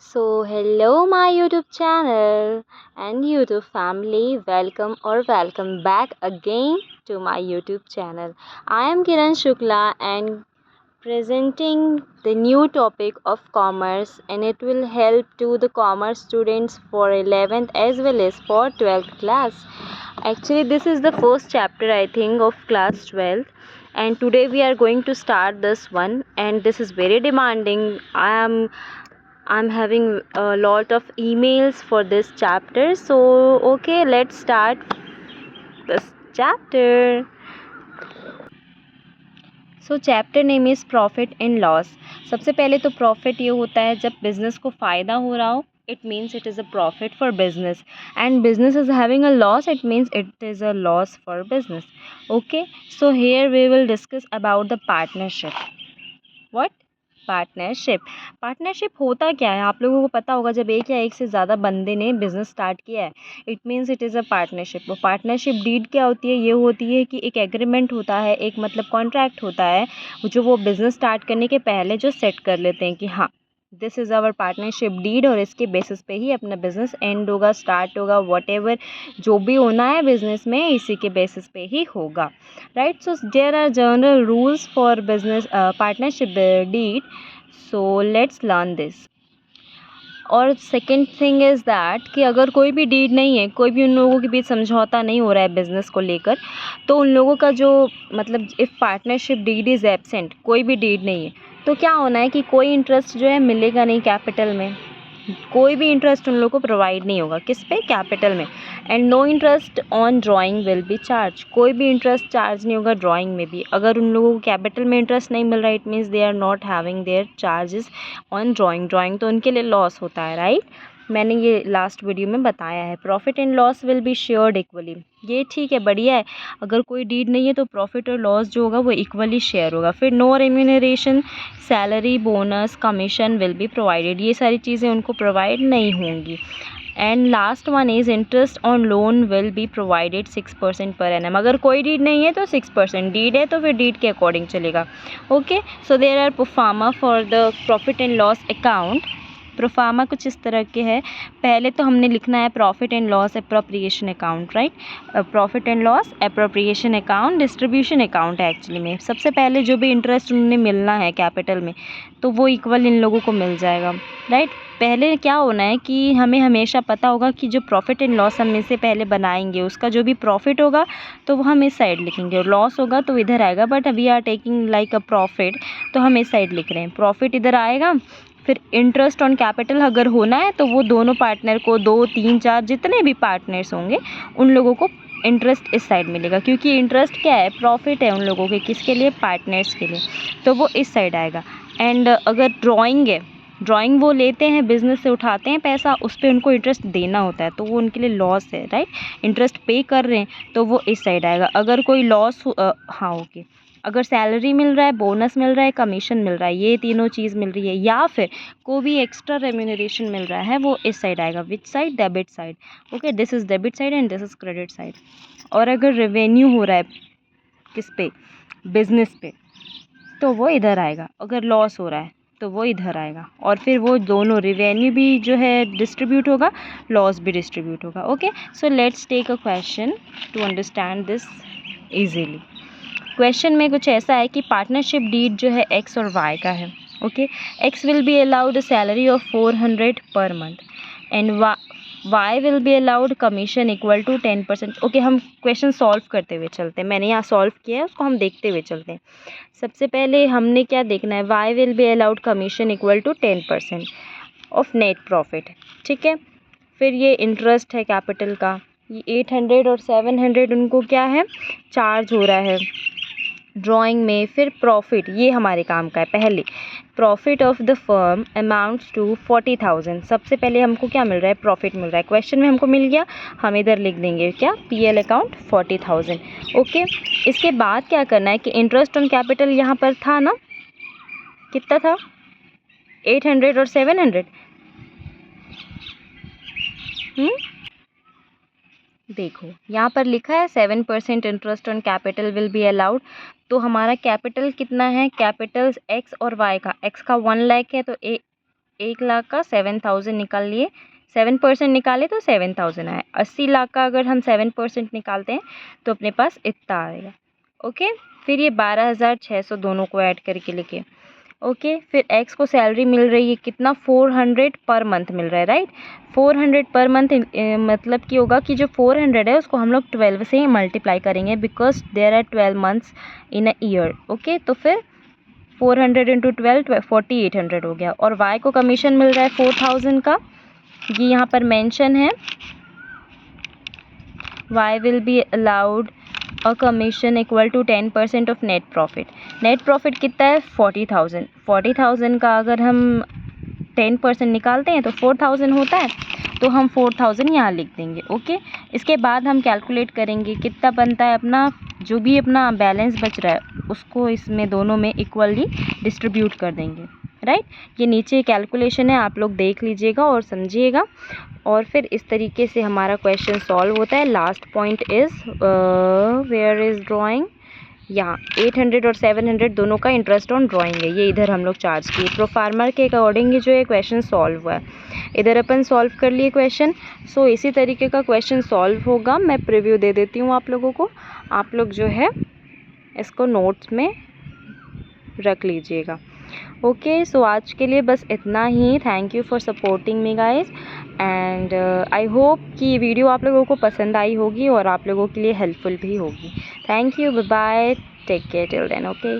So, hello, my YouTube channel and YouTube family. Welcome back again to my YouTube channel. I am Kiran Shukla and presenting the new topic of commerce, and it will help to the commerce students for 11th as well as for 12th class. Actually, this is the first chapter, I think, of class 12th, and today we are going to start this one, and this is very demanding. I'm having a lot of emails for this chapter. So, okay, let's start this chapter. So, chapter name is profit and loss. सबसे पहले तो profit ये होता है जब business को फ़ायदा हो रहा हो. It means it is a profit for business, and business is having a loss. It means it is a loss for business. Okay, so here we will discuss about the partnership. What? Partnership होता क्या है? आप लोगों को पता होगा, जब एक या एक से ज़्यादा बंदे ने बिजनेस स्टार्ट किया है, it means it is a partnership. वो पार्टनरशिप डीड क्या होती है? ये होती है कि एक एग्रीमेंट होता है, एक मतलब कॉन्ट्रैक्ट होता है जो वो बिज़नेस स्टार्ट करने के पहले जो सेट कर लेते हैं कि हाँ, this is our partnership deed, और इसके बेसिस पे ही अपना बिज़नेस एंड होगा, स्टार्ट होगा, वॉटेवर जो भी होना है बिज़नेस में इसी के बेसिस पे ही होगा, right. So there are general rules for business partnership deed. So let's learn this. और सेकेंड थिंग इज़ दैट कि अगर कोई भी डीड नहीं है, कोई भी उन लोगों के बीच समझौता नहीं हो रहा है बिज़नेस को लेकर, तो उन लोगों का जो मतलब if partnership deed is absent, कोई भी डीड नहीं है, तो क्या होना है कि कोई इंटरेस्ट जो है मिलेगा नहीं कैपिटल में. कोई भी इंटरेस्ट उन लोगों को प्रोवाइड नहीं होगा. किस पे? कैपिटल में. And no interest on drawing will be charge. कोई भी इंटरेस्ट चार्ज नहीं होगा ड्राइंग में भी. अगर उन लोगों को कैपिटल में इंटरेस्ट नहीं मिल रहा, it means they are not having their charges on drawing तो उनके लिए लॉस होता है, राइट. मैंने ये लास्ट वीडियो में बताया है. Profit and loss will be shared equally. ये ठीक है, बढ़िया है. अगर कोई डीड नहीं है तो प्रॉफिट और लॉस जो होगा वो इक्वली शेयर होगा. फिर no remuneration, salary, bonus, commission will be provided. ये सारी चीज़ें उनको प्रोवाइड नहीं होंगी. And last one is interest on loan will be provided 6% पर एनम. अगर कोई डीड नहीं है तो 6%, डीड है तो फिर डीड के अकॉर्डिंग चलेगा. Okay, so there are proforma for the profit and loss account. Proforma कुछ इस तरह के है. पहले तो हमने लिखना है profit and loss appropriation account, right. Profit and loss appropriation account distribution account है एक्चुअली में. सबसे पहले जो भी इंटरेस्ट उन्हें मिलना है कैपिटल में, तो वो इक्वल इन लोगों को मिल जाएगा, राइट. पहले क्या होना है कि हमें हमेशा पता होगा कि जो प्रॉफिट एंड लॉस हम इससे पहले बनाएंगे, उसका जो भी प्रॉफिट होगा तो वो हम इस साइड लिखेंगे, और लॉस होगा तो इधर आएगा. But we are taking like a profit, तो हम इस साइड लिख रहे हैं. प्रॉफिट इधर आएगा. फिर इंटरेस्ट ऑन कैपिटल अगर होना है तो वो दोनों पार्टनर को, 2 3 4 जितने भी पार्टनर्स होंगे उन लोगों को इंटरेस्ट इस साइड मिलेगा, क्योंकि इंटरेस्ट क्या है? प्रॉफिट है उन लोगों के. किसके लिए? पार्टनर्स के लिए. तो वो इस साइड आएगा. एंड अगर ड्राइंग है, ड्राइंग वो लेते हैं बिजनेस से, उठाते हैं पैसा, उस पर उनको इंटरेस्ट देना होता है, तो वो उनके लिए लॉस है, राइट. इंटरेस्ट पे कर रहे हैं तो वो इस साइड आएगा. अगर कोई लॉस हाँ, ओके, अगर सैलरी मिल रहा है, बोनस मिल रहा है, कमीशन मिल रहा है, ये तीनों चीज़ मिल रही है, या फिर कोई भी एक्स्ट्रा रेम्यूनरेशन मिल रहा है, वो इस साइड आएगा. Which side? Debit side. Okay, this is debit side and this is credit side. और अगर रेवेन्यू हो रहा है किस पे? बिजनेस पे, तो वो इधर आएगा. अगर लॉस हो रहा है तो वो इधर आएगा. और फिर वो दोनों रेवेन्यू भी जो है डिस्ट्रीब्यूट होगा, लॉस भी डिस्ट्रीब्यूट होगा. Okay, so let's take a question to understand this easily. Question में कुछ ऐसा है कि पार्टनरशिप डीड जो है एक्स और वाई का है. Okay, X will be allowed salary of 400 per month and Y will be allowed commission equal to 10%. Okay, हम क्वेश्चन सॉल्व करते हुए चलते हैं. मैंने यहाँ सॉल्व किया है, उसको हम देखते हुए चलते हैं. सबसे पहले हमने क्या देखना है? Y will be allowed commission equal to 10% of net profit. ठीक है. फिर ये इंटरेस्ट है कैपिटल का, ये 800 और 700 उनको क्या है? चार्ज हो रहा है ड्राइंग में. फिर प्रॉफिट, ये हमारे काम का है. पहले profit of the firm amounts to 40,000. सबसे पहले हमको क्या मिल रहा है? प्रॉफिट मिल रहा है. क्वेश्चन में हमको मिल गया, हम इधर लिख देंगे क्या? PL account 40,000. ओके, इसके बाद क्या करना है कि इंटरेस्ट ऑन कैपिटल यहाँ पर था ना, कितना था? 800 और 700. देखो यहाँ पर लिखा है 7% interest on capital will be allowed. तो हमारा कैपिटल कितना है? कैपिटल एक्स और वाई का, एक्स का 1 लाख है तो 1 लाख का 7,000 निकाल लिए, 7% निकाले तो 7,000 आया। 80 लाख का अगर हम 7% निकालते हैं तो अपने पास इतना आएगा। ओके, फिर ये 12,600 दोनों को ऐड करके लिखे। ओके, फिर एक्स को सैलरी मिल रही है कितना, 400 पर मंथ मिल रहा है, राइट। 400 पर मंथ मतलब कि होगा कि जो 400 है उसको हम लोग 12 से ही मल्टीप्लाई करेंगे, because there are 12 months in a year. Okay, तो फिर 400 इंटू 12 4800 हो गया। और वाई को कमीशन मिल रहा है 4,000 का, ये यहाँ पर मेंशन है। Y will be allowed a commission equal to 10% of net profit. Net profit कितना है, 40,000। 40,000 का अगर हम 10% निकालते हैं तो 4,000 होता है, तो हम 4,000 यहाँ लिख देंगे। ओके, इसके बाद हम कैलकुलेट करेंगे कितना बनता है अपना, जो भी अपना बैलेंस बच रहा है उसको इसमें दोनों में इक्वली डिस्ट्रीब्यूट कर देंगे, राइट। ये नीचे कैलकुलेशन है, आप लोग देख लीजिएगा और समझिएगा। और फिर इस तरीके से हमारा क्वेश्चन सॉल्व होता है। Last point is where is drawing, यहाँ 800 और 700 दोनों का इंटरेस्ट ऑन ड्राइंग है, ये इधर हम लोग चार्ज किए। प्रोफार्मर के अकॉर्डिंग जो है क्वेश्चन सॉल्व हुआ है, इधर अपन सॉल्व कर लिए क्वेश्चन। सो इसी तरीके का क्वेश्चन सॉल्व होगा। मैं प्रीव्यू दे देती हूँ आप लोगों को, आप लोग जो है इसको नोट्स में रख लीजिएगा। ओके, सो आज के लिए बस इतना ही। Thank you for supporting me guys, and I hope कि ये वीडियो आप लोगों को पसंद आई होगी और आप लोगों के लिए हेल्पफुल भी होगी। Thank you, bye bye, take care till then. Okay.